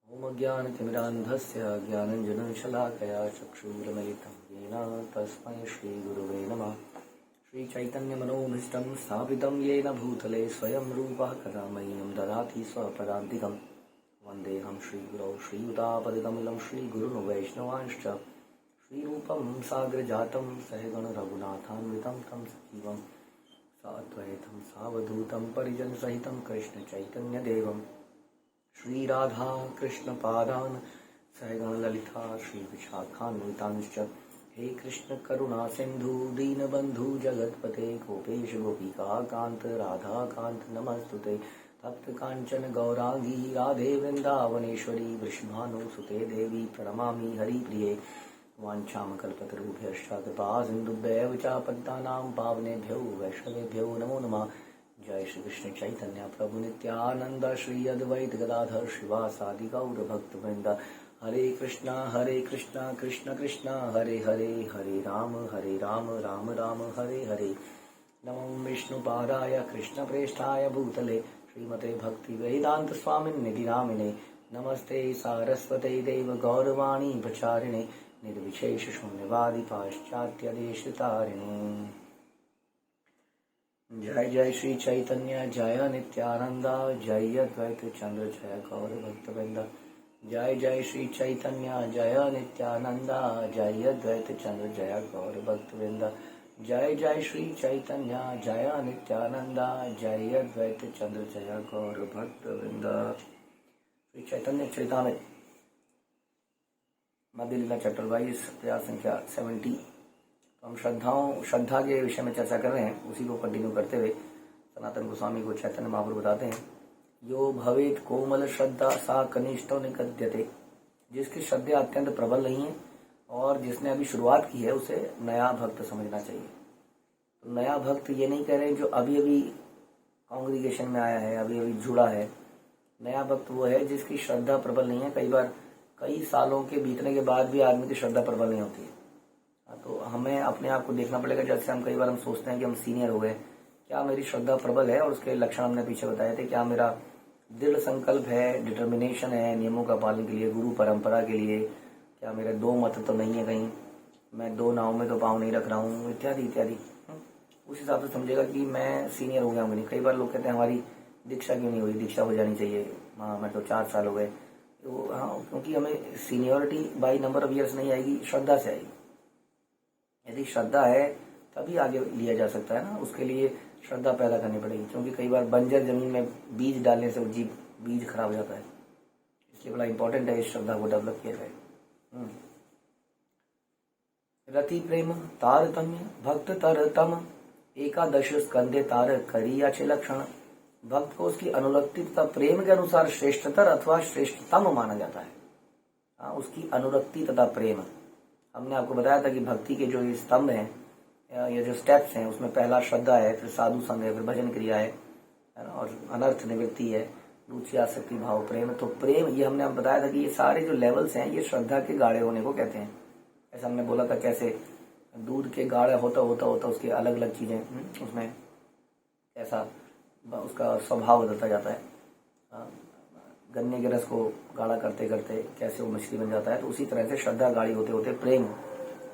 ओम ज्ञानतिमिरान्धस्य ज्ञानञ्जनशलाकया चक्षुरुन्मिलितं येन तस्मै श्रीगुरुवे नमः। श्रीचैतन्यमनोभीष्टं स्थापितं येन भूतले स्वयं रूपः कदा मह्यं ददाति स्वपदान्तिकं। वन्देऽहं श्रीगुरौ श्रीयुतापदकमलं श्रीगुरुन् वैष्णवांश्च श्रीरूपं साग्रजातं सहगणरघुनाथान्वितं तं सजीवं साद्वैतं सावधूतं परिजनसहितं कृष्णचैतन्यदेवम् श्री राधा कृष्ण पादान सहगण ललिता श्री विशाखान्वितांश्च हे कृष्ण करुणा सिंधु दीनबंधु जगतपते गोपेश गोपिका कांत राधा कांत नमस्तुते तप्त कांचन गौरांगी राधे वृंदावनेश्वरी वृषभानुसुते देवी प्रणमामि हरिप्रिये वाञ्छामकल्पतरुभ्यश्च कृपा सिन्धुभ्यैव च पद्मानां पावनेभ्यो वैष्णवेभ्यो नमो नमः। जय श्री कृष्ण चैतन्य प्रभु नित्यानंद श्री अद्वैत गदाधर शिवासादि गौर भक्त वृंद हरे कृष्णा कृष्ण कृष्ण हरे हरे हरे राम राम राम हरे हरे। नमो विष्णुपादाय कृष्ण प्रेष्ठाय भूतले श्रीमते भक्ति वेदांत स्वामिन्निधि नामिने नमस्ते सारस्वते देव गौरवाणी प्रचारिणे निर्विशेष शून्यवादी पाश्चात्य देश तारिणे। जय जय श्री चैतन्य जय नित्यानंद जय अद्वैत चंद्र जय गौर भक्तवृंद। जय जय श्री चैतन्य जय नित्यानंद जय अद्वैत चंद्र जय गौर भक्तवृंद। जय जय श्री चैतन्य जय नित्यानंद जय अद्वैत चंद्र जय गौर भक्तवृंद। श्री चैतन्य चरितामृत मध्य लीला चैप्टर 22 प्रयास संख्या 70। तो हम श्रद्धा के विषय में चर्चा कर रहे हैं। उसी को कंटिन्यू करते हुए सनातन गोस्वामी को चैतन्य महाप्रभु बताते हैं, यो भवेत कोमल श्रद्धा सा कनिष्ठो निकद्यते। जिसकी श्रद्धा अत्यंत प्रबल नहीं है और जिसने अभी शुरुआत की है उसे नया भक्त समझना चाहिए। तो नया भक्त ये नहीं कह रहे जो अभी अभी कांग्रीगेशन में आया है, अभी अभी जुड़ा है। नया भक्त वो है जिसकी श्रद्धा प्रबल नहीं है। कई बार कई सालों के बीतने के बाद भी आदमी की श्रद्धा प्रबल नहीं होती है। तो हमें अपने आप को देखना पड़ेगा। जैसे हम कई बार हम सोचते हैं कि हम सीनियर हो गए, क्या मेरी श्रद्धा प्रबल है? और उसके लक्षण हमने पीछे बताए थे। क्या मेरा दृढ़ संकल्प है, डिटर्मिनेशन है नियमों का पालन के लिए, गुरु परंपरा के लिए? क्या मेरे दो मत तो नहीं है, कहीं मैं दो नाव में तो पाँव नहीं रख रहा हूँ, इत्यादि इत्यादि। उस हिसाब से समझेगा कि मैं सीनियर हो गया हूँ। कई बार लोग कहते हैं हमारी दीक्षा क्यों नहीं हुई, दीक्षा हो जानी चाहिए। हाँ, मैं तो 4 साल हो गए। तो हाँ, क्योंकि हमें seniority by number of years नहीं आएगी, श्रद्धा से आएगी। यदि श्रद्धा है तभी आगे लिया जा सकता है ना। उसके लिए श्रद्धा पैदा करनी पड़ेगी, क्योंकि कई बार बंजर जमीन में बीज डालने से वो बीज खराब हो जाता है। इसलिए बड़ा इंपॉर्टेंट है इस श्रद्धा को डेवलप किया जाए। रति प्रेम तारतम्य भक्त तरतम एकादश स्कंदे तार करियाचे लक्षण। भक्त को उसकी अनुरक्ति तथा प्रेम के अनुसार श्रेष्ठतर अथवा श्रेष्ठतम माना जाता है। उसकी अनुरक्ति तथा प्रेम। हमने आपको बताया था कि भक्ति के जो ये स्तंभ हैं, ये जो स्टेप्स हैं, उसमें पहला श्रद्धा है, फिर साधु संग है, फिर भजन क्रिया है और अनर्थ निवृत्ति है, दूसरी आसक्ति भाव प्रेम। तो प्रेम ये हमने बताया था कि ये सारे जो लेवल्स हैं ये श्रद्धा के गाढ़े होने को कहते हैं। ऐसा हमने बोला था कैसे दूध के गाढ़ा होता होता होता उसके अलग अलग चीजें उसमें ऐसा उसका स्वभाव बदलता जाता है। गन्ने के रस को गाढ़ा करते करते कैसे वो मछली बन जाता है, तो उसी तरह से श्रद्धा गाढ़ी होते होते प्रेम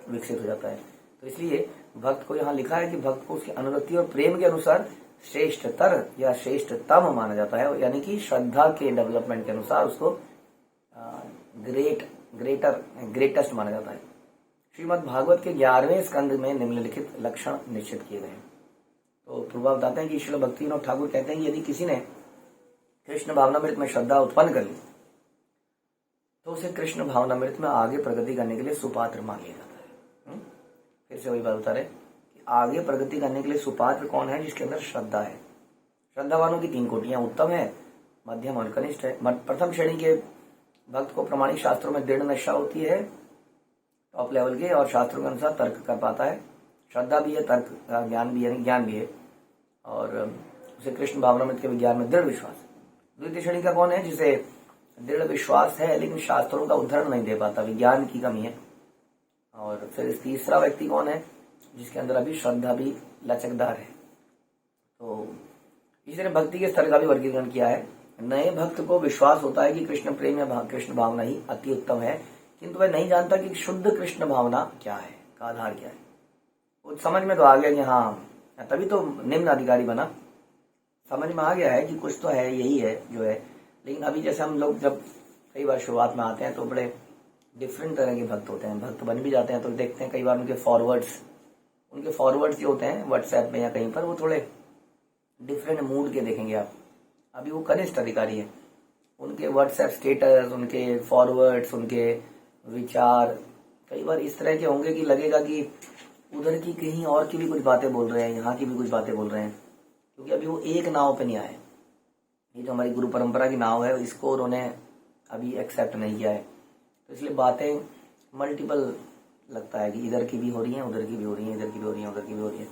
विकसित हो जाता है। तो इसलिए भक्त को यहाँ लिखा है कि भक्त को उसकी अनुरक्ति और प्रेम के अनुसार श्रेष्ठतर या श्रेष्ठतम माना जाता है। यानी कि श्रद्धा के डेवलपमेंट के अनुसार उसको ग्रेटेस्ट माना जाता है। श्रीमद् भागवत के 11वें स्कंद में निम्नलिखित लक्षण निश्चित किए गए हैं। तो प्रभु बताते हैं कि श्रील भक्तिविनोद ठाकुर कहते हैं कि यदि किसी ने कृष्ण भावनामृत में श्रद्धा उत्पन्न कर ली तो उसे कृष्ण भावनामृत में आगे प्रगति करने के लिए सुपात्र मान लिया जाता है। फिर से वही बात बता रहे कि आगे प्रगति करने के लिए सुपात्र कौन है? जिसके अंदर श्रद्धा है। श्रद्धावानों की 3 कोटियां, उत्तम है, मध्यम और कनिष्ठ है। प्रथम श्रेणी के भक्त को प्रमाणिक शास्त्रों में दृढ़ निष्ठा होती है, टॉप लेवल के, और शास्त्रों के अनुसार तर्क कर पाता है। श्रद्धा भी है, तर्क ज्ञान भी है, ज्ञान भी है, और उसे कृष्ण भावनामृत के विज्ञान में दृढ़ विश्वास है। द्वितीय श्रेणी का कौन है? जिसे दृढ़ विश्वास है लेकिन शास्त्रों का उद्धरण नहीं दे पाता, विज्ञान की कमी है। और फिर तीसरा व्यक्ति कौन है? जिसके अंदर अभी श्रद्धा भी लचकदार है। तो इसने भक्ति के स्तर का भी वर्गीकरण किया है। नए भक्त को विश्वास होता है कि कृष्ण प्रेम या कृष्ण भावना ही अति उत्तम है, किंतु वह नहीं जानता कि शुद्ध कृष्ण भावना क्या है, का आधार क्या है। वो समझ में तो आ गया कि हाँ, तभी तो निम्न अधिकारी बना, समझ में आ गया है कि कुछ तो है, यही है जो है। लेकिन अभी जैसे हम लोग जब कई बार शुरुआत में आते हैं तो बड़े डिफरेंट तरह के भक्त होते हैं, भक्त बन भी जाते हैं तो देखते हैं कई बार उनके फॉरवर्ड्स जो होते हैं व्हाट्सएप में या कहीं पर, वो थोड़े डिफरेंट मूड के देखेंगे आप। अभी वो कनिष्ठ अधिकारी है, उनके व्हाट्सएप स्टेटस, उनके फॉरवर्ड्स, उनके विचार कई बार इस तरह के होंगे कि लगेगा कि उधर की कहीं और की भी कुछ बातें बोल रहे हैं, यहाँ की भी कुछ बातें बोल रहे हैं, क्योंकि अभी वो एक नाव पे नहीं आए। ये जो हमारी गुरु परंपरा की नाव है, इसको उन्होंने अभी एक्सेप्ट नहीं किया है, तो इसलिए बातें मल्टीपल लगता है कि इधर की भी हो रही हैं, उधर की भी हो रही हैं, इधर की भी हो रही हैं, उधर की भी हो रही है।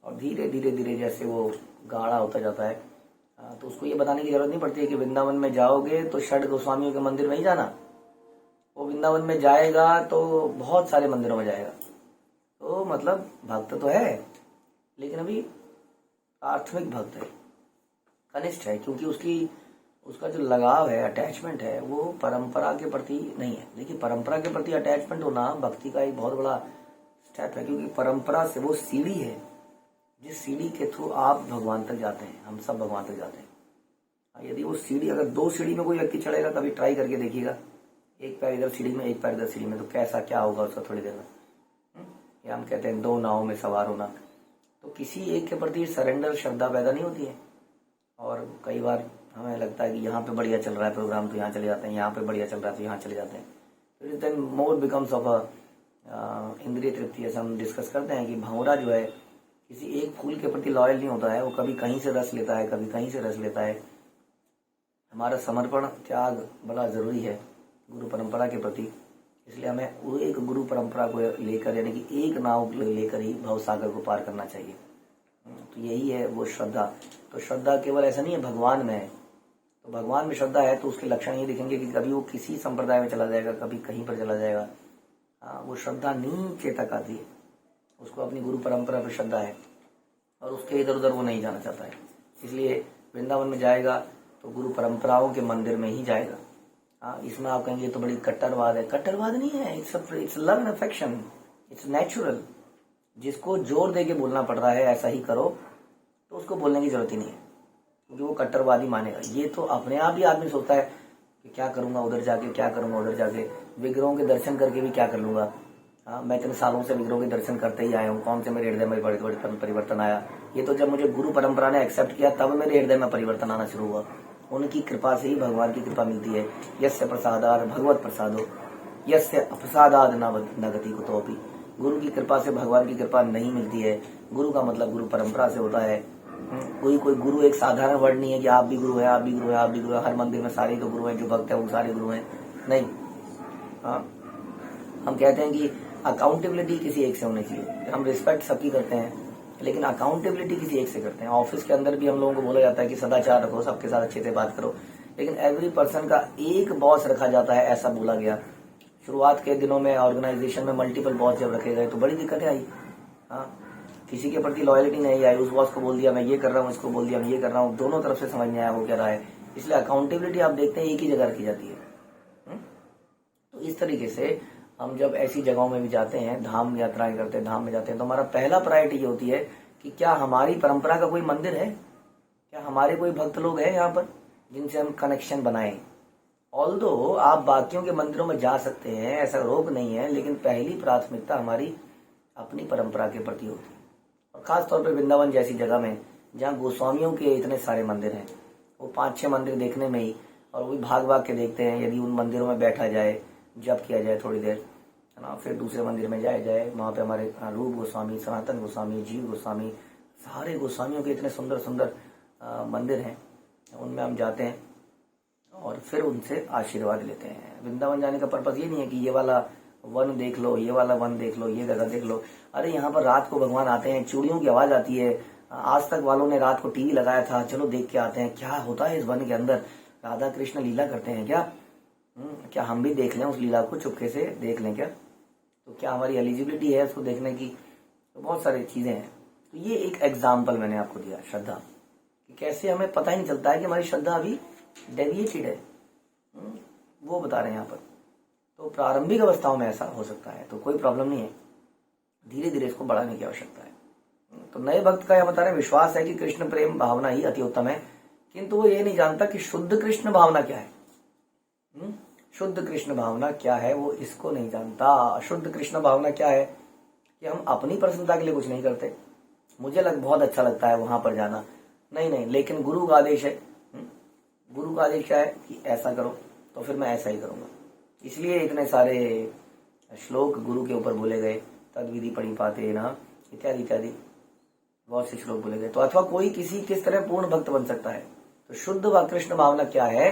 और धीरे धीरे धीरे जैसे वो गाढ़ा होता जाता है, तो उसको ये बताने की जरूरत नहीं पड़ती है कि वृंदावन में जाओगे तो षड गोस्वामियों के मंदिर में ही जाना। वो वृंदावन में जाएगा तो बहुत सारे मंदिरों में जाएगा, तो मतलब भक्त तो है लेकिन अभी प्राथमिक भक्त है, कनिष्ठ है, क्योंकि उसका जो लगाव है, अटैचमेंट है, वो परंपरा के प्रति नहीं है। देखिए, परंपरा के प्रति अटैचमेंट होना भक्ति का एक बहुत बड़ा स्टेप है, क्योंकि परंपरा से वो सीढ़ी है जिस सीढ़ी के थ्रू आप भगवान तक जाते हैं, हम सब भगवान तक जाते हैं। यदि वो सीढ़ी, अगर 2 सीढ़ी में कोई व्यक्ति चढ़ेगा, कभी ट्राई करके देखिएगा, एक पैर इधर सीढ़ी में, एक पैर इधर सीढ़ी में, तो कैसा क्या होगा उसका थोड़ी देर में। या हम कहते हैं 2 नावों में सवार होना, तो किसी एक के प्रति सरेंडर श्रद्धा पैदा नहीं होती है। और कई बार हमें लगता है कि यहाँ पे बढ़िया चल रहा है प्रोग्राम तो यहाँ चले जाते हैं, यहाँ पे बढ़िया चल रहा है तो यहाँ चले जाते हैं, तो then more becomes of a इंद्रिय तृप्ति। ऐसा हम डिस्कस करते हैं कि भंवरा जो है किसी एक फूल के प्रति लॉयल नहीं होता है, वो कभी कहीं से रस लेता है, कभी कहीं से रस लेता है। हमारा समर्पण त्याग बड़ा जरूरी है गुरु परंपरा के प्रति, इसलिए हमें वो एक गुरु परंपरा को लेकर, यानी कि एक नाव लेकर ही भव सागर को पार करना चाहिए। तो यही है वो श्रद्धा। तो श्रद्धा केवल ऐसा नहीं है भगवान में है, तो भगवान में श्रद्धा है तो उसके लक्षण ये दिखेंगे कि कभी वो किसी संप्रदाय में चला जाएगा, कभी कहीं पर चला जाएगा। हाँ, वो श्रद्धा नीचे तक आती है, उसको अपनी गुरु परंपरा पर श्रद्धा है और उसके इधर उधर वो नहीं जाना चाहता है, इसलिए वृंदावन में जाएगा तो गुरु परंपराओं के मंदिर में ही जाएगा। हाँ, इसमें आप कहेंगे तो बड़ी कट्टरवाद है, कट्टरवाद नहीं है, it's love and affection, it's natural. जिसको जोर दे के बोलना पड़ रहा है ऐसा ही करो, तो उसको बोलने की जरूरत ही नहीं है, क्योंकि वो कट्टरवादी मानेगा। ये तो अपने आप ही आदमी सोचता है कि क्या करूंगा उधर जाके, क्या करूंगा उधर जाके, विग्रहों के दर्शन करके भी क्या कर लूंगा। हाँ, मैं इतने सालों से विग्रहों के दर्शन करते ही आया हूँ, कौन से मेरे हृदय में परिवर्तन आया? ये तो जब मुझे गुरु परंपरा ने एक्सेप्ट किया तब मेरे हृदय में परिवर्तन आना शुरू हुआ। उनकी कृपा से ही भगवान की कृपा मिलती है। यस्य प्रसादाद भगवत प्रसादो यस्य अप्रसादाद न गति कुतोपि। गुरु की कृपा से भगवान की कृपा नहीं मिलती है। गुरु का मतलब गुरु परंपरा से होता है। कोई गुरु एक साधारण वर्ड नहीं है कि आप भी गुरु है, आप भी गुरु है, आप भी गुरु है। हर मंदिर में सारे तो गुरु हैं, जो भक्त है वो सारे गुरु हैं, नहीं। हाँ, हम कहते हैं कि अकाउंटेबिलिटी किसी एक से होनी चाहिए। हम रिस्पेक्ट सबकी करते हैं, लेकिन अकाउंटेबिलिटी किसी एक से करते हैं। ऑफिस के अंदर भी हम लोगों को बोला जाता है कि सदाचार रखो, सबके साथ अच्छे से बात करो, लेकिन एवरी पर्सन का एक बॉस रखा जाता है, ऐसा बोला गया। शुरुआत के दिनों में ऑर्गेनाइजेशन में मल्टीपल बॉस जब रखे गए तो बड़ी दिक्कतें आई। हाँ, किसी के प्रति लॉयल्टी नहीं आई। उस बॉस को बोल दिया मैं ये कर रहा हूँ, इसको बोल दिया मैं ये कर रहा हूँ, दोनों तरफ से समझ नहीं आया वो क्या रहा है। इसलिए अकाउंटेबिलिटी आप देखते हैं एक ही जगह रखी जाती है। तो इस तरीके से हम जब ऐसी जगहों में भी जाते हैं, धाम यात्राएं करते हैं, धाम में जाते हैं, तो हमारा पहला प्रायोरिटी ये होती है कि क्या हमारी परंपरा का कोई मंदिर है, क्या हमारे कोई भक्त लोग हैं यहाँ पर जिनसे हम कनेक्शन बनाएं। ऑल्दो आप बाकियों के मंदिरों में जा सकते हैं, ऐसा रोक नहीं है, लेकिन पहली प्राथमिकता हमारी अपनी परंपरा के प्रति होती है। और खास तौर पर वृंदावन जैसी जगह में जहाँ गोस्वामियों के इतने सारे मंदिर हैं, वो 5-6 मंदिर देखने में ही, और वो भी भाग भाग के देखते हैं। यदि उन मंदिरों में बैठा जाए, जप किया जाए थोड़ी देर, है ना, फिर दूसरे मंदिर में जाए, वहाँ पे हमारे रूप गोस्वामी, सनातन गोस्वामी, जीव गोस्वामी, सारे गोस्वामियों के इतने सुंदर सुंदर मंदिर हैं, उनमें हम जाते हैं और फिर उनसे आशीर्वाद लेते हैं। वृंदावन जाने का पर्पज ये नहीं है कि ये वाला वन देख लो, ये वाला वन देख लो, ये जगह देख लो। अरे यहाँ पर रात को भगवान आते हैं, चूड़ियों की आवाज आती है। आज तक वालों ने रात को टीवी लगाया था, चलो देख के आते हैं क्या होता है इस वन के अंदर। राधा कृष्ण लीला करते हैं क्या हम भी देख लें उस लीला को, चुपके से देख लें क्या? तो क्या हमारी एलिजिबिलिटी है उसको देखने की? तो बहुत सारी चीजें हैं। तो ये एक एग्जाम्पल मैंने आपको दिया श्रद्धा, कि कैसे हमें पता ही नहीं चलता है कि हमारी श्रद्धा अभी डेविएटेड है। वो बता रहे हैं यहाँ पर। तो प्रारंभिक अवस्थाओं में ऐसा हो सकता है, तो कोई प्रॉब्लम नहीं है, धीरे धीरे इसको बढ़ाने की आवश्यकता है। तो नए भक्त का यह बता रहे विश्वास है कि कृष्ण प्रेम भावना ही अति उत्तम है, किंतु वो ये नहीं जानता कि शुद्ध कृष्ण भावना क्या है। शुद्ध कृष्ण भावना क्या है वो इसको नहीं जानता। शुद्ध कृष्ण भावना क्या है कि हम अपनी प्रसन्नता के लिए कुछ नहीं करते, मुझे बहुत अच्छा लगता है वहां पर जाना, नहीं, लेकिन गुरु का आदेश है। गुरु का आदेश क्या है कि ऐसा करो, तो फिर मैं ऐसा ही करूंगा। इसलिए इतने सारे श्लोक गुरु के ऊपर बोले गए, तद विधि प्रणिपाते न इत्यादि इत्यादि, बहुत से श्लोक बोले गए। तो अथवा कोई किस तरह पूर्ण भक्त बन सकता है। तो शुद्ध व कृष्ण भावना क्या है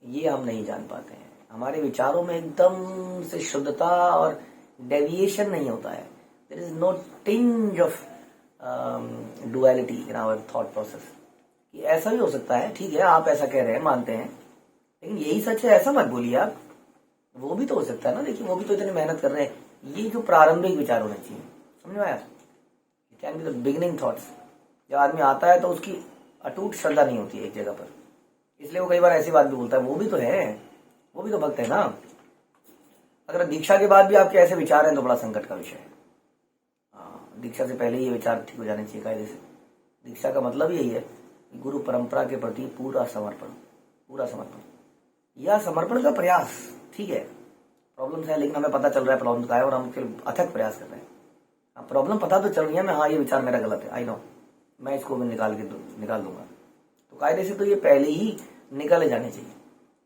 ये हम नहीं जान पाते हैं। हमारे विचारों में एकदम से शुद्धता और डेविएशन नहीं होता है। There is no tinge of duality in our thought process. कि ऐसा भी हो सकता है, ठीक है आप ऐसा कह रहे हैं, मानते हैं, लेकिन यही सच है ऐसा मत बोलिए आप। वो भी तो हो सकता है ना, देखिए वो भी तो इतनी मेहनत कर रहे हैं। ये जो प्रारंभिक विचार होने चाहिए, समझ में आया? It can be the beginning thoughts. जब आदमी आता है तो उसकी अटूट श्रद्धा नहीं होती है एक जगह पर, इसलिए वो कई बार ऐसी बात भी बोलता है। वो भी तो है, वो भी तो भक्त है ना। अगर दीक्षा के बाद भी आपके ऐसे विचार हैं तो बड़ा संकट का विषय है। दीक्षा से पहले ये विचार ठीक हो जाने चाहिए कायदे से। दीक्षा का मतलब यही है कि गुरु परंपरा के प्रति पूरा समर्पण या समर्पण का प्रयास। ठीक है प्रॉब्लम्स है, लेकिन हमें पता चल रहा है प्रॉब्लम का है और हम उसके अथक प्रयास कर रहे हैं। प्रॉब्लम पता तो चल रही है, मैं हाँ ये विचार मेरा गलत है, आई नो, मैं इसको भी निकाल दूंगा। तो कायदे से तो ये पहले ही निकाले जाने चाहिए।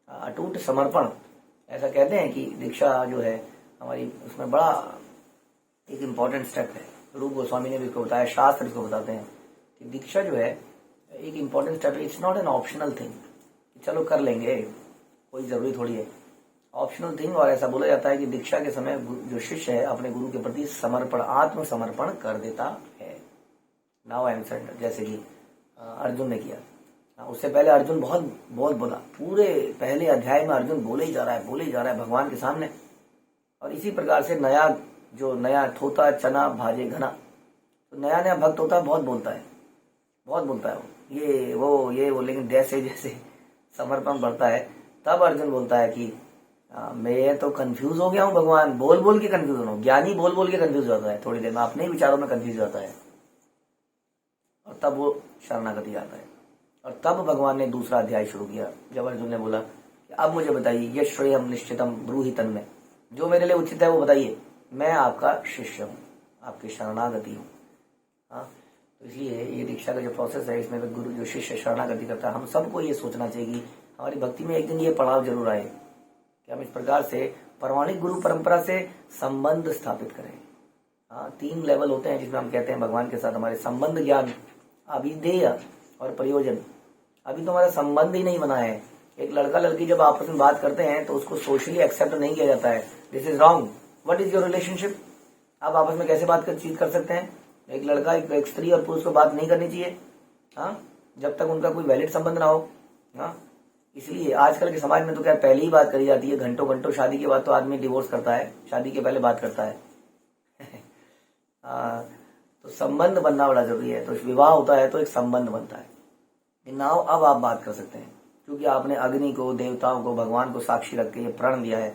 अटूट समर्पण, ऐसा कहते हैं कि दीक्षा जो है हमारी, उसमें बड़ा एक इम्पॉर्टेंट स्टेप है। रूप गोस्वामी ने भी इसको बताया, शास्त्र इसको बताते हैं कि दीक्षा जो है एक इम्पॉर्टेंट स्टेप है। It's not an optional thing, चलो कर लेंगे, कोई जरूरी थोड़ी है, ऑप्शनल थिंग। और ऐसा बोला जाता है कि दीक्षा के समय जो शिष्य है अपने गुरु के प्रति आत्मसमर्पण कर देता है। नाउ आई एम सरेंडर, जैसे कि अर्जुन ने किया। उससे पहले अर्जुन बहुत बोला, पूरे पहले अध्याय में अर्जुन बोले ही जा रहा है भगवान के सामने। और इसी प्रकार से नया थोता चना भाजे घना, तो नया भक्त होता है, बहुत बोलता है वो, ये वो, लेकिन जैसे जैसे समर्पण बढ़ता है तब अर्जुन बोलता है कि मैं तो कंफ्यूज हो गया हूँ भगवान, बोल के कंफ्यूज हूँ। ज्ञानी बोल के कंफ्यूज होता है, थोड़ी देर में अपने ही विचारों में कंफ्यूज होता है, और तब वो शरणागति आता है। और तब भगवान ने दूसरा अध्याय शुरू किया, जब अर्जुन ने बोला कि अब मुझे बताइए, ये श्रेयम निश्चितम ब्रूहि तन्मे, जो मेरे लिए उचित है वो बताइए, मैं आपका शिष्य हूँ, आपकी शरणागति हूँ। हाँ, तो इसलिए ये दीक्षा का जो प्रोसेस है, इसमें गुरु जो शिष्य शरणागति करता है, हम सबको ये सोचना चाहिए कि हमारी भक्ति में एक दिन ये पड़ाव जरूर आए कि हम इस प्रकार से पौराणिक गुरु परंपरा से संबंध स्थापित करें। हाँ, 3 लेवल होते हैं जिसमें हम कहते हैं भगवान के साथ हमारे संबंध, ज्ञान, अभिधेय और प्रयोजन। अभी तो हमारा संबंध ही नहीं बना है। एक लड़का लड़की जब आपस में बात करते हैं तो उसको सोशली एक्सेप्ट नहीं किया जाता है। This is wrong, what is your relationship? आप आपस में कैसे बात कर सकते हैं? एक लड़का एक स्त्री और पुरुष को बात नहीं करनी चाहिए, हाँ, जब तक उनका कोई वैलिड संबंध ना हो। हाँ, इसलिए आजकल के समाज में तो क्या पहले ही बात करी जाती है, घंटों, शादी के बाद तो आदमी डिवोर्स करता है, शादी के पहले बात करता है। तो संबंध बनना बड़ा जरूरी है। तो विवाह होता है तो एक संबंध बनता है। नाउ अब आप बात कर सकते हैं, क्योंकि आपने अग्नि को, देवताओं को, भगवान को साक्षी रख के ये प्रण दिया है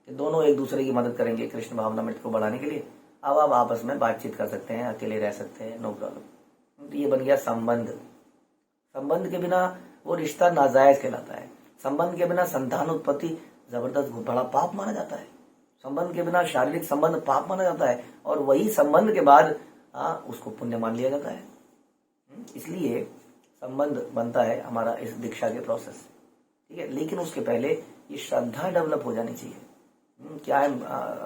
कि दोनों एक दूसरे की मदद करेंगे कृष्ण भावना मृत को बढ़ाने के लिए। अब आप आपस में बातचीत कर सकते हैं, अकेले रह सकते हैं, नो प्रॉब्लम। तो ये बन गया संबंध। संबंध के बिना वो रिश्ता नाजायज कहलाता है। संबंध के बिना संतान उत्पत्ति जबरदस्त बड़ा पाप माना जाता है। संबंध के बिना शारीरिक संबंध पाप माना जाता है, और वही संबंध के बाद उसको पुण्य मान लिया जाता है। इसलिए संबंध बनता है हमारा इस दीक्षा के प्रोसेस, ठीक है। लेकिन उसके पहले ये श्रद्धा डेवलप हो जानी चाहिए। क्या है,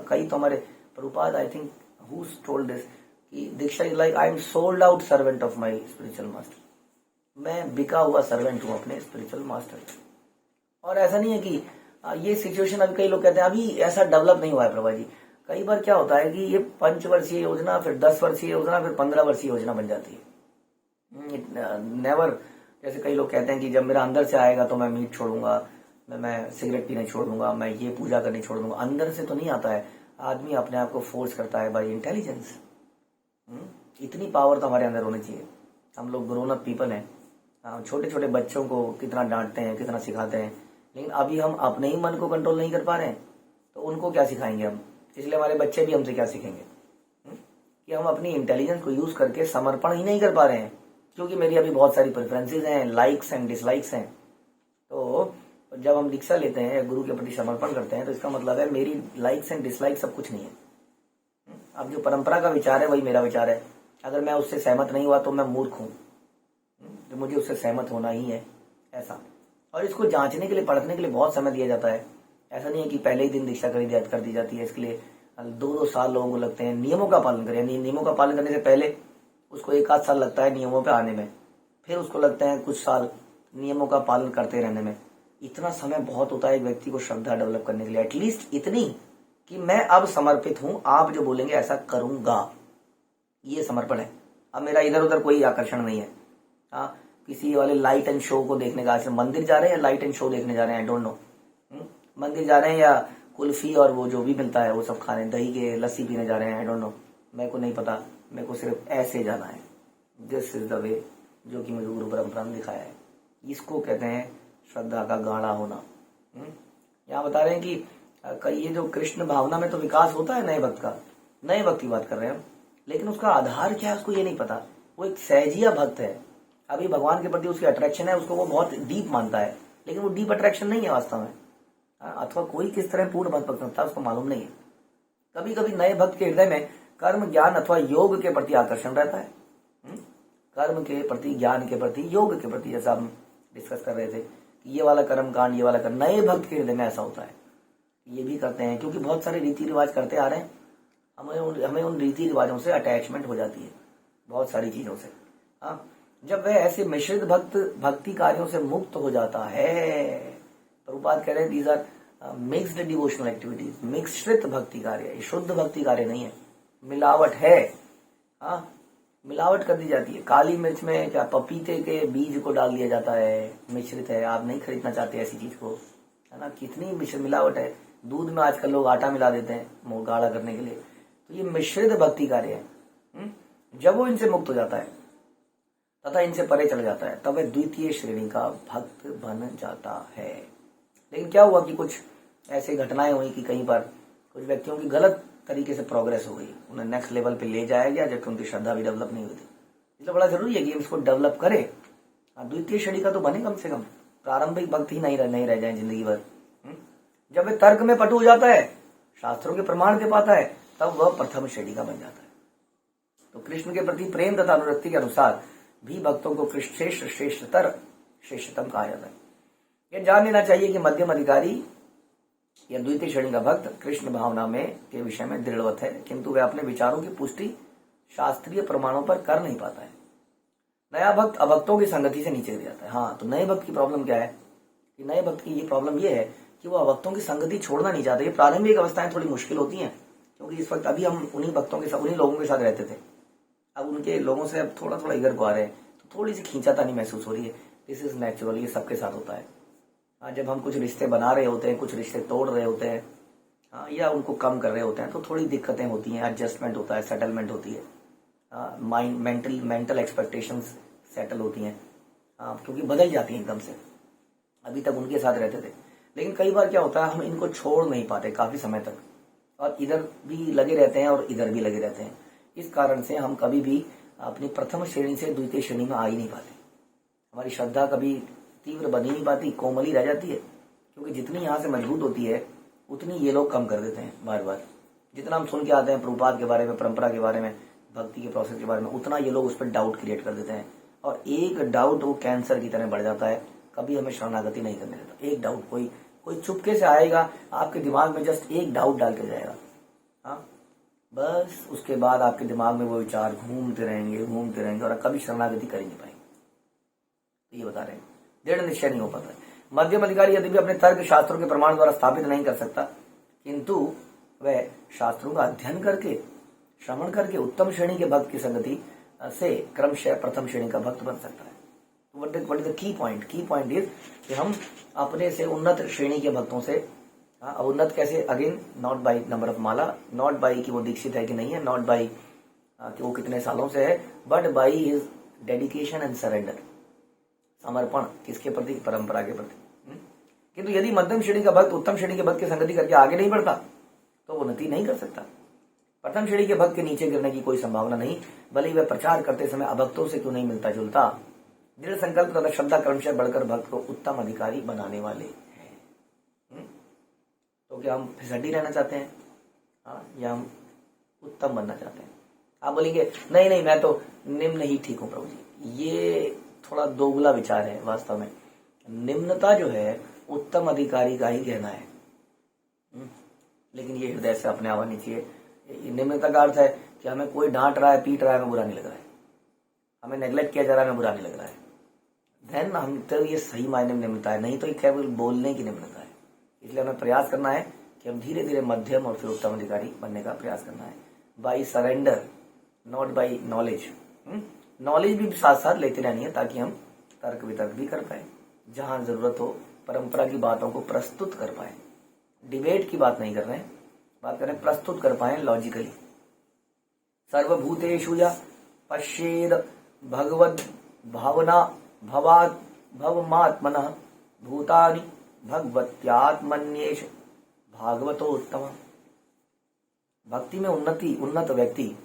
कई तो हमारे Prabhupada, I think who told this, कि दीक्षा is like I am sold out servant of my spiritual master. मैं बिका हुआ सर्वेंट हूं अपने स्पिरिचुअल मास्टर। और ऐसा नहीं है कि ये सिचुएशन, अभी कई लोग कहते हैं अभी ऐसा डेवलप नहीं हुआ है प्रभा जी। कई बार क्या होता है कि ये 5 वर्षीय योजना, फिर 10 वर्षीय योजना, फिर 15 वर्षीय योजना बन जाती है। नेवर, जैसे कई लोग कहते हैं कि जब मेरा अंदर से आएगा तो मैं मीट छोड़ूंगा, मैं सिगरेट पीने छोड़ दूंगा, मैं ये पूजा करनी छोड़ दूंगा। अंदर से तो नहीं आता है, आदमी अपने आप को फोर्स करता है बाय इंटेलिजेंस। इतनी पावर तो हमारे अंदर होनी चाहिए। हम लोग ग्रोन अप पीपल हैं, छोटे छोटे बच्चों को कितना डांटते हैं, कितना सिखाते हैं, लेकिन अभी हम अपने ही मन को कंट्रोल नहीं कर पा रहे हैं, तो उनको क्या सिखाएंगे हम? इसलिए हमारे बच्चे भी हमसे क्या सीखेंगे? कि हम अपनी इंटेलिजेंस को यूज करके समर्पण ही नहीं कर पा रहे हैं, क्योंकि मेरी अभी बहुत सारी प्रेफरेंसेज हैं, लाइक्स एंड डिसलाइक्स हैं। तो जब हम दीक्षा लेते हैं या गुरु के प्रति समर्पण करते हैं, तो इसका मतलब है मेरी लाइक्स एंड डिसलाइक्स सब कुछ नहीं है। अब जो परंपरा का विचार है वही मेरा विचार है। अगर मैं उससे सहमत नहीं हुआ तो मैं मूर्ख हूँ, तो मुझे उससे सहमत होना ही है, ऐसा। और इसको जांचने के लिए, परखने के लिए बहुत समय दिया जाता है। ऐसा नहीं है कि पहले ही दिन दीक्षा कर दी जाती है। इसके लिए 2-2 साल लोगों को लगते हैं नियमों का पालन करें। नियमों का पालन करने से पहले उसको 1 आध साल लगता है नियमों पे आने में, फिर उसको लगते हैं कुछ साल नियमों का पालन करते रहने में। इतना समय बहुत होता है एक व्यक्ति को श्रद्धा डेवलप करने के लिए, एटलीस्ट इतनी कि मैं अब समर्पित हूं, आप जो बोलेंगे ऐसा करूंगा, ये समर्पण है। अब मेरा इधर उधर कोई आकर्षण नहीं है। हाँ, किसी वाले लाइट एंड शो को देखने का, ऐसे मंदिर जा रहे हैं या लाइट एंड शो देखने जा रहे हैं, आई डोंट नो। मंदिर जा रहे हैं या कुल्फी और वो जो भी मिलता है वो सब खाने, दही के लस्सी पीने जा रहे हैं, आई डोंट नो, मेरे को नहीं पता। मेरे को सिर्फ ऐसे जाना है, दिस इज द वे, जो कि मुझे गुरु परंपरा ने दिखाया है। इसको कहते हैं श्रद्धा का गाढ़ा होना। यहाँ बता रहे हैं कि ये जो कृष्ण भावना में तो विकास होता है नए भक्त का, नए भक्त की बात कर रहे हैं हम, लेकिन उसका आधार क्या है उसको ये नहीं पता। वो एक सहजिया भक्त है, अभी भगवान के प्रति उसकी अट्रैक्शन है, उसको वो बहुत डीप मानता है, लेकिन वो डीप अट्रैक्शन नहीं है वास्तव में। अथवा कोई किस तरह पूर्ण भक्त बनता है उसको मालूम नहीं है। कभी कभी नए भक्त के हृदय में कर्म, ज्ञान अथवा योग के प्रति आकर्षण रहता है। कर्म के प्रति, ज्ञान के प्रति, योग के प्रति, जैसा हम डिस्कस कर रहे थे कि ये वाला कर्म कांड, ये वाला कर्म, नए भक्त के हृदय में ऐसा होता है। ये भी करते हैं क्योंकि बहुत सारे रीति रिवाज करते आ रहे हैं, हमें उन रीति रिवाजों से अटैचमेंट हो जाती है, बहुत सारी चीजों से। हाँ, जब वह ऐसे मिश्रित भक्ति कार्यों से मुक्त हो जाता है, प्रभुपाद कह रहे हैं these are mixed devotional activities, मिश्रित भक्ति कार्य, शुद्ध भक्ति कार्य नहीं है, मिलावट है। हाँ, मिलावट कर दी जाती है। काली मिर्च में क्या पपीते के बीज को डाल दिया जाता है, मिश्रित है। आप नहीं खरीदना चाहते ऐसी चीज को, है ना, कितनी मिलावट है। दूध में आजकल लोग आटा मिला देते हैं मुंह गाढ़ा करने के लिए, तो ये मिश्रित भक्ति कार्य है। जब वो इनसे मुक्त हो जाता है तथा इनसे परे चला जाता है, तब वह द्वितीय श्रेणी का भक्त बन जाता है। लेकिन क्या हुआ कि कुछ ऐसे घटनाएं हुई कि कहीं पर कुछ व्यक्तियों की गलत तरीके से प्रोग्रेस हो गई, उन्हें नेक्स्ट लेवल पे ले जाया गया, जबकि उनकी श्रद्धा भी डेवलप नहीं हुई थी। इसलिए बड़ा जरूरी है कि हम इसको डेवलप करें। द्वितीय श्रेणी का तो बने कम से कम, प्रारंभिक भक्त ही नहीं रह जाए जिंदगी भर। जब वह तर्क में पटु हो जाता है, शास्त्रों के प्रमाण दे पाता है, तब वह प्रथम श्रेणी का बन जाता है। तो कृष्ण के प्रति प्रेम तथा अनुरक्ति के अनुसार भी भक्तों को श्रेष्ठतम कहा जाता है। यह जान लेना चाहिए कि मध्यम अधिकारी या द्वितीय श्रेणी का भक्त कृष्ण भावना में के विषय में दृढ़वत है, किंतु वह अपने विचारों की पुष्टि शास्त्रीय प्रमाणों पर कर नहीं पाता है। नया भक्त अभक्तों की संगति से नीचे गिर जाता है। हाँ, तो नए भक्त की प्रॉब्लम क्या है कि नए भक्त की ये प्रॉब्लम ये है कि वो अभक्तों की संगति छोड़ना नहीं चाहते। ये प्रारंभिक अवस्थाएं थोड़ी मुश्किल होती हैं, क्योंकि इस वक्त अभी हम उन्हीं भक्तों के साथ, उन्हीं लोगों के साथ रहते थे। अब उनके लोगों से अब थोड़ा थोड़ा इधर को आ रहे हैं, तो थोड़ी सी खींचातानी महसूस हो रही है। दिस इज नेचुरल, ये सबके साथ होता है। जब हम कुछ रिश्ते बना रहे होते हैं, कुछ रिश्ते तोड़ रहे होते हैं, हाँ, या उनको कम कर रहे होते हैं, तो थोड़ी दिक्कतें होती हैं, एडजस्टमेंट होता है, सेटलमेंट होती है, मेंटल एक्सपेक्टेशंस सेटल होती हैं, क्योंकि बदल जाती हैं एकदम से। अभी तक उनके साथ रहते थे, लेकिन कई बार क्या होता है, हम इनको छोड़ नहीं पाते काफी समय तक, और इधर भी लगे रहते हैं और इधर भी लगे रहते हैं। इस कारण से हम कभी भी अपनी प्रथम श्रेणी से द्वितीय श्रेणी में आ ही नहीं पाते। हमारी श्रद्धा कभी तीव्र बन ही नहीं पाती, कोमल ही रह जाती है, क्योंकि जितनी यहाँ से मजबूत होती है उतनी ये लोग कम कर देते हैं बार बार। जितना हम सुन के आते हैं प्रभुपाद के बारे में, परंपरा के बारे में, भक्ति के प्रोसेस के बारे में, उतना ये लोग उस पर डाउट क्रिएट कर देते हैं, और एक डाउट वो कैंसर की तरह बढ़ जाता है, कभी हमें शरणागति नहीं करने देता। एक डाउट कोई चुपके से आएगा आपके दिमाग में, जस्ट एक डाउट डाल के जाएगा, हाँ, बस उसके बाद आपके दिमाग में वो विचार घूमते रहेंगे और कभी शरणागति कर ही नहीं पाएंगे। तो ये बता रहे हैं दृढ़ निश्चय नहीं हो पाता है। मध्यम अधिकारी यदि भी अपने तर्क शास्त्रों के प्रमाण द्वारा स्थापित नहीं कर सकता, किंतु वह शास्त्रों का अध्ययन करके, श्रवण करके उत्तम श्रेणी के भक्त की संगति से क्रमशः प्रथम श्रेणी का भक्त बन सकता है। What is the key point? की पॉइंट इज कि हम अपने से उन्नत श्रेणी के भक्तों से, उन्नत कैसे, again not by number of Mala, not by कि वो दीक्षित है कि नहीं है, नॉट बाई कि वो कितने सालों से है, but by his dedication and surrender. समर्पण किसके प्रति, परंपरा के प्रति। किंतु यदि मध्यम श्रेणी का भक्त उत्तम श्रेणी के भक्त की संगति करके आगे नहीं बढ़ता तो वो उन्नति नहीं कर सकता। प्रथम श्रेणी के भक्त के नीचे गिरने की कोई संभावना नहीं, भले वह प्रचार करते समय अभक्तों से क्यों नहीं मिलता जुलता। दृढ़ संकल्प तथा श्रद्धा क्रमशः बढ़कर भक्त को उत्तम अधिकारी बनाने वाले हैं। तो क्या हम फिसड्डी रहना चाहते हैं या हम उत्तम बनना चाहते हैं? आप बोलेंगे नहीं नहीं मैं तो निम्न ही ठीक हूं प्रभु जी। ये थोड़ा दोगला विचार है। वास्तव में निम्नता जो है उत्तम अधिकारी का ही कहना है, लेकिन ये हृदय से अपने आप आनी चाहिए। निम्नता का अर्थ है कि हमें कोई डांट रहा है, पीट रहा है, हमें बुरा नहीं लग रहा है, हमें नेग्लेक्ट किया जा रहा है, हमें बुरा नहीं लग रहा है, देन हम तो ये सही मायने में निम्नता है। नहीं तो ये केवल बोलने की निम्नता है। इसलिए हमें प्रयास करना है कि हम धीरे धीरे मध्यम और फिर उत्तम अधिकारी बनने का प्रयास करना है, by surrender, not by knowledge. Knowledge भी साथ साथ लेते रहनी है ताकि हम तर्क वितर्क भी कर पाए, जहां जरूरत हो परंपरा की बातों को प्रस्तुत कर पाए। डिबेट की बात नहीं कर रहे हैं, बात करें प्रस्तुत कर पाए लॉजिकली। सर्वभूतेषु या पश्येद भगवद भावना भवाद भवमात्मनः भूतानि भगवत्यात्मन्येष भागवतो उत्तम। भक्ति में उन्नत व्यक्ति